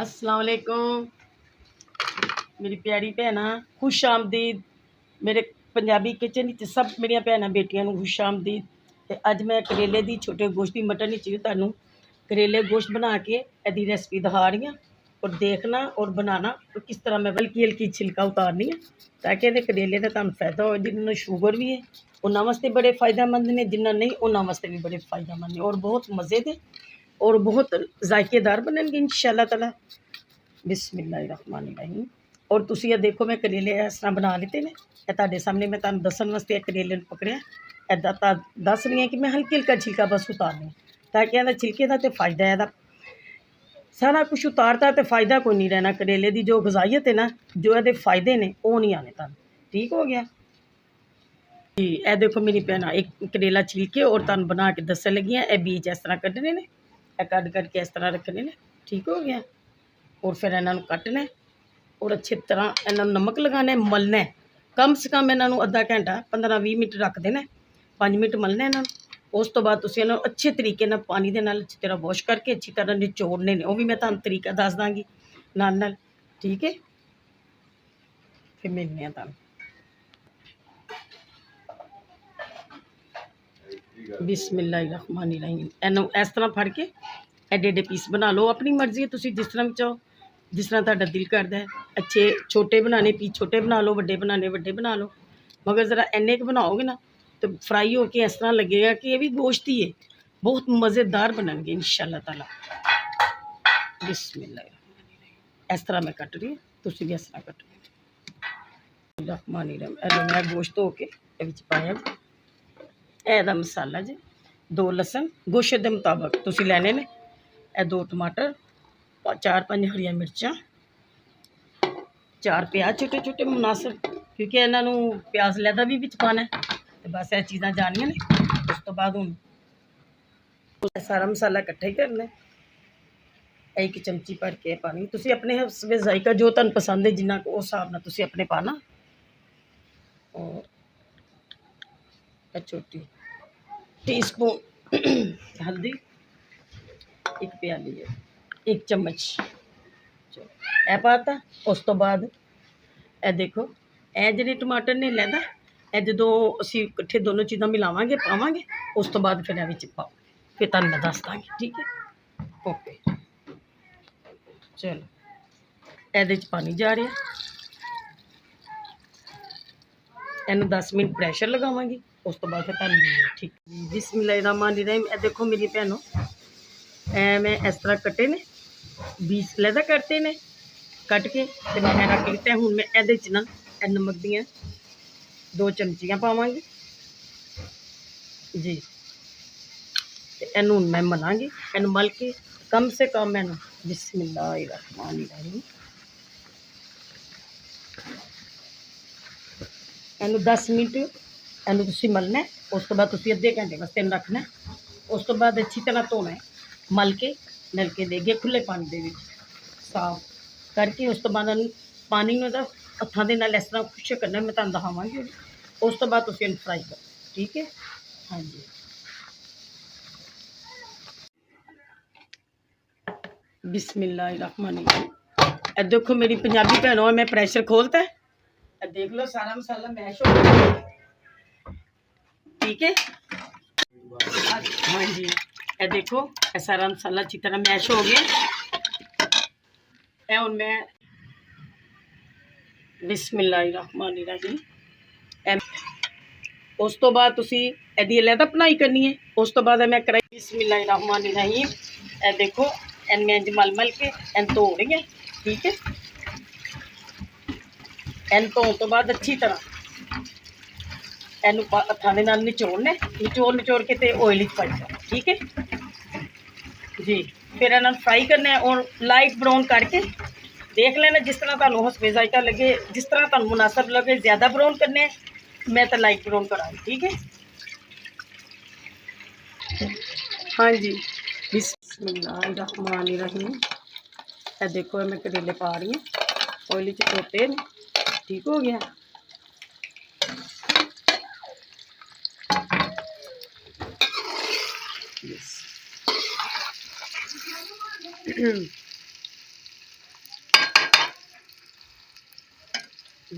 अस्सलाम वालेकुम मेरी प्यारी भैन खुश आमदीद मेरे पंजाबी किचन सब मेरिया भैन बेटियां खुश आमदीद। तो अज मैं करेले की छोटे गोश्त की मटन तुहानू करेले गोश्त बना के यदी रेसिपी दिखा रही हूँ और देखना और बनाना तो किस तरह मैं हल्की हल्की छिलका उतारनी है ताकि ये करेले का तुहानू फायदा हो। जिन्होंने शुगर भी है उन्होंने वास्ते बड़े फायदेमंद ने, जिन्होंने नहीं उन्होंने वास्ते भी बड़े फायदेमंद ने और बहुत मज़े के और बहुत जायकेदार बनने इंशाअल्लाह ताला। बिस्मिल्लाहिर्रहमानिर्रहीम। और तुसी ये देखो मैं करेले इस तरह बना लेते ने, ये सामने मैं तुहानू दसन वास्ते करेले पकड़िया इदा दस रही है कि मैं हल्की हल्का छिलका बस उतारनी ताकि यदा छिलके का तो फायदा है, सारा कुछ उतारता तो फायदा कोई नहीं रहना। करेले की जो गजाइत है ना, जो ये फायदे ने वो नहीं आने तुहानू। ठीक हो गया जी। ए देखो मेरी भैन एक करेला छिलके और तुहानू बना के दसन लगी है। बीज इस तरह कढ़ने ने, कढ़ कढ़ के इस तरह रखने ने। ठीक हो गया। और फिर इन्हों कटना और अच्छी तरह इन्हों नमक लगाना, मलना है। कम से कम इन्हों अद्धा घंटा 15-20 मिनट रख देना, 5 मिनट मलना इन्हों। उस तो बाद तुसीं इन्हों अच्छे तरीके नाल पानी दे नाल अच्छी तरह वॉश करके अच्छी तरह निचोड़ने ने, वो भी मैं तुहानू तरीका दस दांगी नाल नाल। ठीक है, फिर मिलने हैं तुहानू। बिस्मिल्लाहिर्रहमानिर्रहीम। इन्हों इस तरह फड़ के एडे एडे पीस बना लो, अपनी मर्जी है, तुसीं जिस तरह भी चाहो, जिस तरह तुहाडा दिल करदा है। अच्छे छोटे बनाने पीस छोटे बना लो, वड्डे बनाने वड्डे बना लो, मगर ज़रा इन्ने क बनाओगे ना तो फ्राई होके इस तरह लगेगा कि ये भी गोश्त ही है। बहुत मज़ेदार बननगे इंशाअल्लाह ताला। बिस्मिल्लाह। इस तरह मैं कट रही हूँ, तुसीं भी इस तरह कटो। रहमानिर्रहीम। मैं गोश्त धो के पाया एदा मसाला जी, 2 लसन गोश्त के मुताबिक तुसीं लैने ने, 2 टमाटर, 4-5 हरिया मिर्चा, 4 प्याज छोटे छोटे मुनासिब, क्योंकि इन्हों प्याज लैदा भी विच पाना है। तो बस ये चीज़ां जानियां ने। उस तो बाद हुण सारा मसाला इकट्ठा ही करना है। एक चमची भर के पानी, तुसीं अपने जायका जो तुहानू पसंद है जिन्ना उस हिसाब नाल तुसीं अपने पाना। और छोटी टीस्पून हल्दी, 1 प्याली है, 1 चम्मच ए पाता। उस तो बाद ए देखो ए जिहड़े टमाटर ने लैदा ए जदों असीं इकट्ठे दोनों चीज़ां मिलावांगे पावांगे, उस तो बाद फिर ए पाओ, फिर तुहानू मैं दस दांगी। ठीक है, ओके। चलो ए पानी जा रहा, इन्हू 10 मिनट प्रैशर लगावांगी, उस तो बाद फिर तुहानू। ठीक। बिस्मिल्लाहिर्रहमानिर्रहीम। ए देखो मेरी भैनों ए मैं इस तरह कटे ने, बीज लैदा करते ने, कट के तो मैं रख लिता। हूँ मैं ये ना नमक दियाँ 2 चमचियाँ पावांगी जी। इनू मैं मलांगी, इन मल के कम से कम इनू बिस्मिल्लाहिर्रहमानिर्रहीम इनू 10 मिनट इनू तुसीं मलना है। उस तो बाद तुसीं अद्धे घंटे वास्ते रखना है। उस तो बाद अच्छी तरह धोना है, मल के नलके देगे खुले पानी दे विच साफ करके। उस तो बाद पानी में हत्थों के नाल इस तरह खुश करना, मैं तुहानू दिखावांगी। उस तो बाद तुसीं फ्राई करो। ठीक है, हाँ जी। बिस्मिल्लाहिर्रहमानिर्रहीम। ए देखो मेरी पंजाबी भैनों मैं प्रेशर खोलता है, देख लो सारा मसाला मैश हो गया। ठीक है, हाँ जी। ए देखो ए सारा मसाला अच्छी तरह मैश हो गया। हुण मैं बिस्मिल्लाहिर्रहमानिर्रहीम। उस तो बाद तुसीं इहदी अलहदा भुनाई करनी है। उस तो बाद मैं कढ़ाई बिस्मिल्लाहिर्रहमानिर्रहीम। ए देखो इन मैं मल मल के इन धो रही है। ठीक है, इन धोने तो बाद अच्छी तरह इनू हत्थों के नाल निचोड़ना, निचोड़ के तो ऑयल पाई जाना। ठीक है जी। फिर इन्होंने फ्राई करना है और लाइट ब्राउन करके देख लेना, जिस तरह तुहानू हसबे जायका लगे, जिस तरह तुहानू मुनासिब लगे। ज़्यादा ब्राउन करने, मैं तो लाइट ब्राउन करा। ठीक है, हाँ जी। बिस्मिल्लाहिर्रहमानिर्रहीम। ए देखो मैं करेले पा रही हूँ, ऑयल धोते हैं। ठीक हो गया।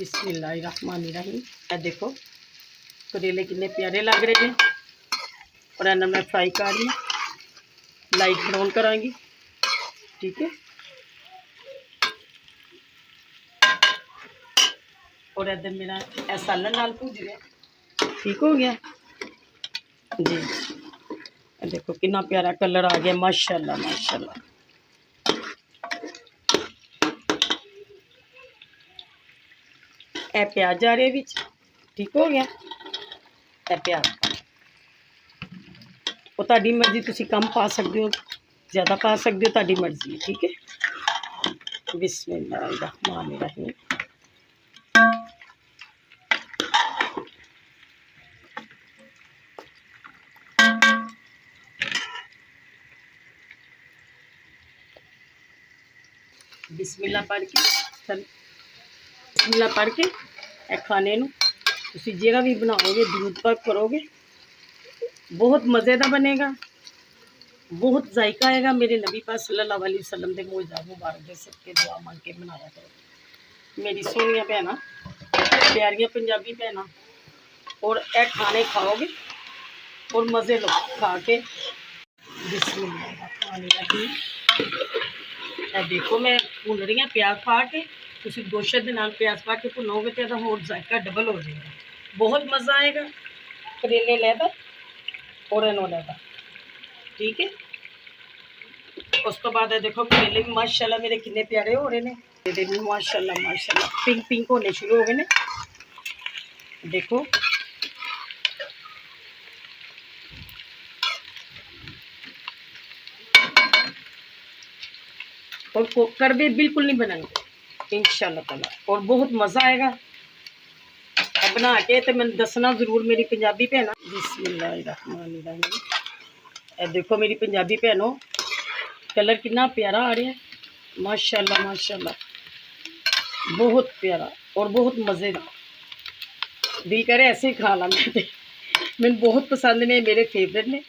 बिस्मिल्लाहिर्रहमानिर्रहीम। ए देखो करेले कितने प्यारे लग रहे हैं। और इन्हें मैं फ्राई कर रही हूँ, लाइट ब्राउन करांगी। ठीक है। और इधर मेरा ए सालन नाल भुज गया। ठीक हो गया जी। देखो कितना प्यारा कलर आ गया, माशाल्लाह माशाल्लाह। ए प्याज आ रहे विच। ठीक हो गया। ए प्याज वो ताड़ी मर्जी, तुसी कम पा सकते हो, ज़्यादा पा सकते हो, ताड़ी मर्जी है। ठीक है। बिस्मिल्लाहिर्रहमानिर्रहीम। बिस्मिल्लाह पढ़ के बिस्मिल्लाह पढ़ के ए खाने नू तुसी जेड़ा भी बनाओगे दूध पर करोगे, बहुत मज़े का बनेगा, बहुत जायका आएगा। मेरे नबी पाक सल्लल्लाहु अलैहि वसल्लम के मोजा मुबारक दे सदके दुआ मांग के बनाया करो मेरी सोहनिया भैन, प्यारियां पंजाबी भैन। और ए खाने खाओगे और मज़े लो खा के। बिस्मिल्लाहिर्रहमानिर्रहीम। ए देखो मैं भुन रही हूँ प्याज पा के। तुसी गोश्त के नाल प्याज पा के भुनोगे तो होर जायका डबल हो जाएगा, बहुत मज़ा आएगा। करेले लैदा और इन्हों लैदा। ठीक है। उस तो बाद देखो करेले भी माशाल्लाह मेरे कितने प्यारे हो रहे हैं। माशाल्लाह माशाल्लाह पिंक पिंक होने शुरू हो गए ने। देखो और कड़वे बिल्कुल नहीं बनाएंगे इंशाल्लाह ताला, और बहुत मज़ा आएगा बना के। तो मैंने दसना जरूर मेरी पंजाबी भैनों। बिस्मिल्लाहिर्रहमानिर्रहीम। ए देखो मेरी पंजाबी भैनों कलर कितना प्यारा आ रहा है, माशाल्लाह माशाल्लाह, बहुत प्यारा और बहुत मज़ेदार। दिल करे ऐसे ही खा ला। मैंने बहुत पसंद ने, मेरे फेवरेट ने।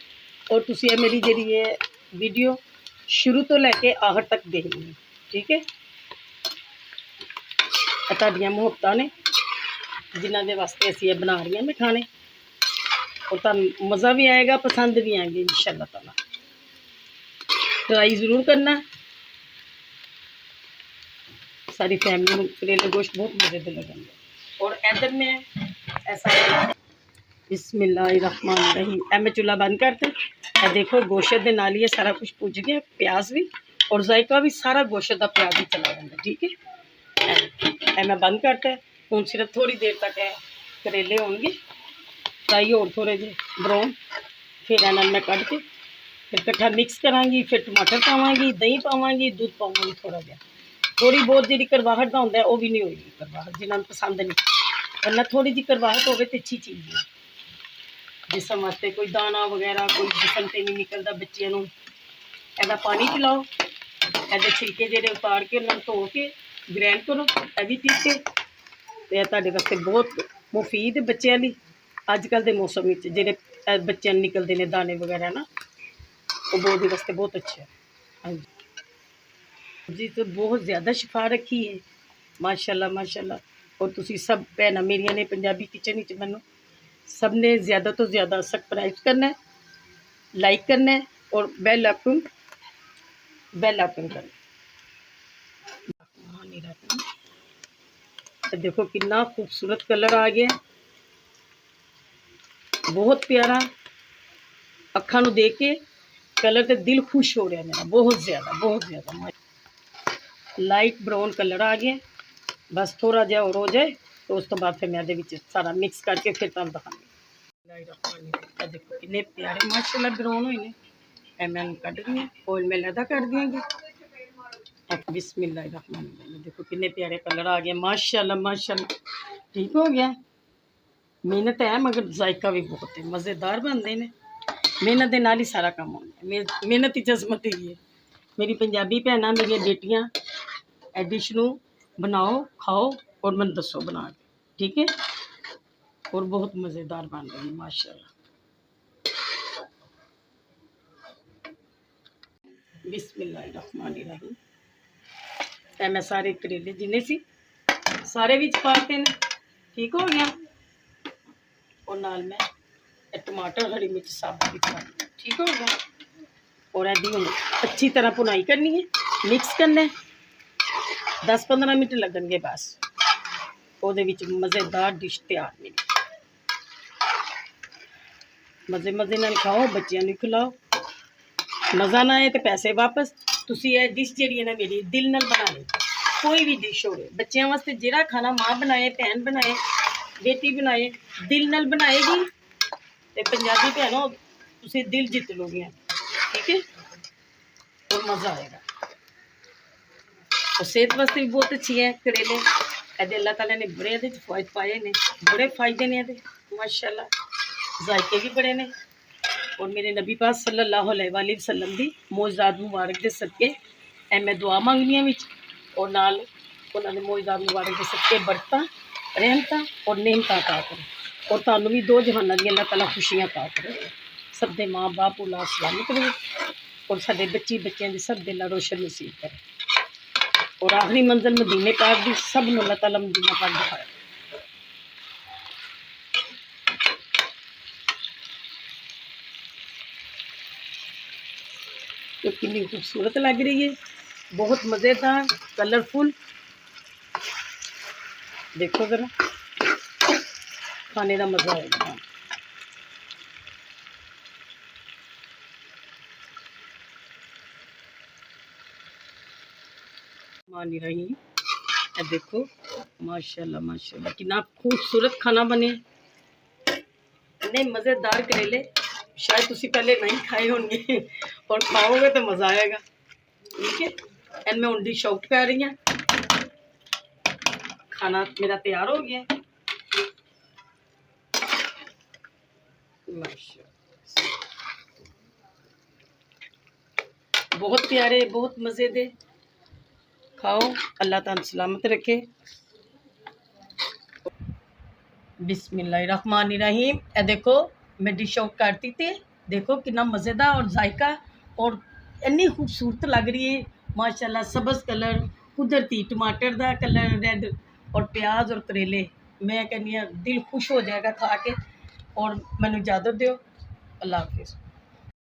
और तुसी ये मेरी जी है वीडियो शुरू तो लैके आखिर तक देखनी है। ठीक है। तुहाडियां मुहब्बतां ने जिन्हां दे वास्ते असीं ये बना रही हैं मैं खाने, और तुहानूं मज़ा भी आएगा, पसंद भी आएंगे इंशाल्लाह ताला। ट्राई ज़रूर करना। सारी फैमिली को करेले गोश्त बहुत मज़े के लगेंगे। और इधर में ऐसा बिस्मिल्लाहिर्रहमानिर्रहीम। ए मैं चूल्हा बंद करते। ए देखो गोश्त के नाल ही सारा कुछ भुज गया, प्याज भी और जायका भी सारा गोश्त का प्याज ही चला जाता। ठीक है। ए मैं बंद करता। हूँ सिर्फ थोड़ी देर तक करेले होंगे फ्राई और थोड़े जे ब्राउन, फिर इन्होंने मैं कट के फिर कट्ठा मिक्स करांगी। फिर टमाटर पावांगी, दही पावांगी, दूध पावांगी थोड़ा जहा। थोड़ी बहुत जी करवाहट का होंगे वह भी नहीं होगी करवाहट, जिन्होंने पसंद नहीं, वरना थोड़ी जी करवाहट हो तो अच्छी चीज़ है। जिसम वास्ते कोई दाना वगैरह कोई जिसम से नहीं निकलता, बच्चों एदा पानी पिलाओ। एदे छिलके जेडे उतार के उन्होंने धो के ग्रैंड करो, यह भी पीते तो तुहाडे वास्ते बहुत मुफीद बच्चों लिए। अजकल के मौसम में जेडे बच्चों निकलते हैं दाने वगैरह ना, वो बॉडी वास्ते बहुत अच्छे है। हाँ जी। तो बहुत ज़्यादा शिफा रखी है माशाल्लाह माशाल्लाह। और तुसी सब भैन मेरिया ने पंजाबी किचन मैनू सब ने ज़्यादा तो ज़्यादा सबसक्राइब करना है, लाइक करना है और बेल आइकन करना। तो देखो कितना खूबसूरत कलर आ गया, बहुत प्यारा। अखा नू देख के कलर तो दिल खुश हो रहा मेरा, बहुत ज़्यादा लाइट ब्राउन कलर आ गया। बस थोड़ा जहा और हो जाए तो उस तो बाद फिर मैं ये सारा मिक्स करके फिर तुम दिखाऊंगी। देखो कितने प्यारे माशाल्लाह ब्राउन हुए हैं। मैं कट दी ऑयल में लैदा कर देंगे। बिस्मिल्लाहिर्रहमानिर्रहीम। देखो कितने प्यारे कलर आ गए माशाल्लाह माशाल्लाह। ठीक हो गया। मेहनत है मगर जायका भी बहुत है, मज़ेदार बनते हैं। मेहनत के नाल ही सारा काम होता है, मेहनत ही जजमत ही है। मेरी पंजाबी भैन मेरी बेटियां ए डिश नू बनाओ खाओ और मैं दसो बना के। ठीक है। और बहुत मज़ेदार बन रही है माशाल्लाह। बिस्मिल्लाहिर्रहमानिर्रहीम। मैं सारे करेले जिन्ने सी सारे विच पाते ने, ठीक हो गया। और नाल मैं टमाटर हरी मिर्च साबुत भी पा, ठीक हो गया। और ऐदी हुण अच्छी तरह भुनाई करनी है, मिक्स करना है, 10-15 मिनट लगणगे बस। ਉਹਦੇ ਵਿੱਚ मज़ेदार डिश तैयार मेरी। मज़े मज़े नाल खाओ, बच्चों को खिलाओ। मज़ा ना आए तो पैसे वापस। तुसी ये डिश जी है ना मेरी दिल नाल बना लो। कोई भी डिश हो, बच्चों वास्ते जिहड़ा खाना माँ बनाए, भैन बनाए, बेटी बनाए, दिल नाल बनाएगी तो पंजाबी भैनों तुसी दिल जित लोगे, ठीक है। और मज़ा आएगा। और सेहत वास्ते भी बहुत अच्छी है करेले। ऐसे अल्लाह ताला ने बड़े ये फायदे पाए ने, बड़े फायदे ने ये माशाल्लाह, जायके भी बड़े ने। और मेरे नबी पाक सल्लल्लाहु अलैहि वसल्लम दी मौजूदात मुबारक दे सदके ऐ मैं दुआ मंगनी विच। और नाल उन्होंने मौजूदात मुबारक दे सदके बरकतां, रहमतां और नेमतां अता करे। और तुहानू भी दो जहानां दी अल्लाह ताला खुशियां अता करे। सब दे माँ बाप औलाद सलामत रहे और साडे बच्चों दी सब दिल रोशन नसीब करे। और आखिरी मंजिल मदीने पाक दी सब नूं अल्लाह ताला मदीना पाक दिखाए। तो कितनी खूबसूरत लग रही है, बहुत मज़ेदार, कलरफुल। देखो ज़रा, खाने का मज़ा आएगा। मानी रही है, देखो माशाल्लाह माशाल्लाह कितना खूबसूरत खाना बने। इतने मज़ेदार करेले शायद तुसी पहले नहीं खाए होंगे और खाओगे तो मज़ा आएगा, ठीक है। एंड मैं उन डिश आउट कर रही हूँ। खाना मेरा तैयार हो गया। बहुत प्यारे, बहुत मज़े दे। खाओ, अल्लाह ताला सलामत रखे। बिस्मिल्लाहिर्रहमानिर्रहीम। ए देखो मैं डिश आउट करती थी, देखो कितना मज़ेदार और जायका और इतनी खूबसूरत लग रही है माशाल्लाह। सब्ज़ कलर, कुदरती टमाटर का कलर रेड और प्याज और करेले। मैं कहनी दिल खुश हो जाएगा खा के। और मैनू इजाज़त दो, अल्लाह हाफिज़।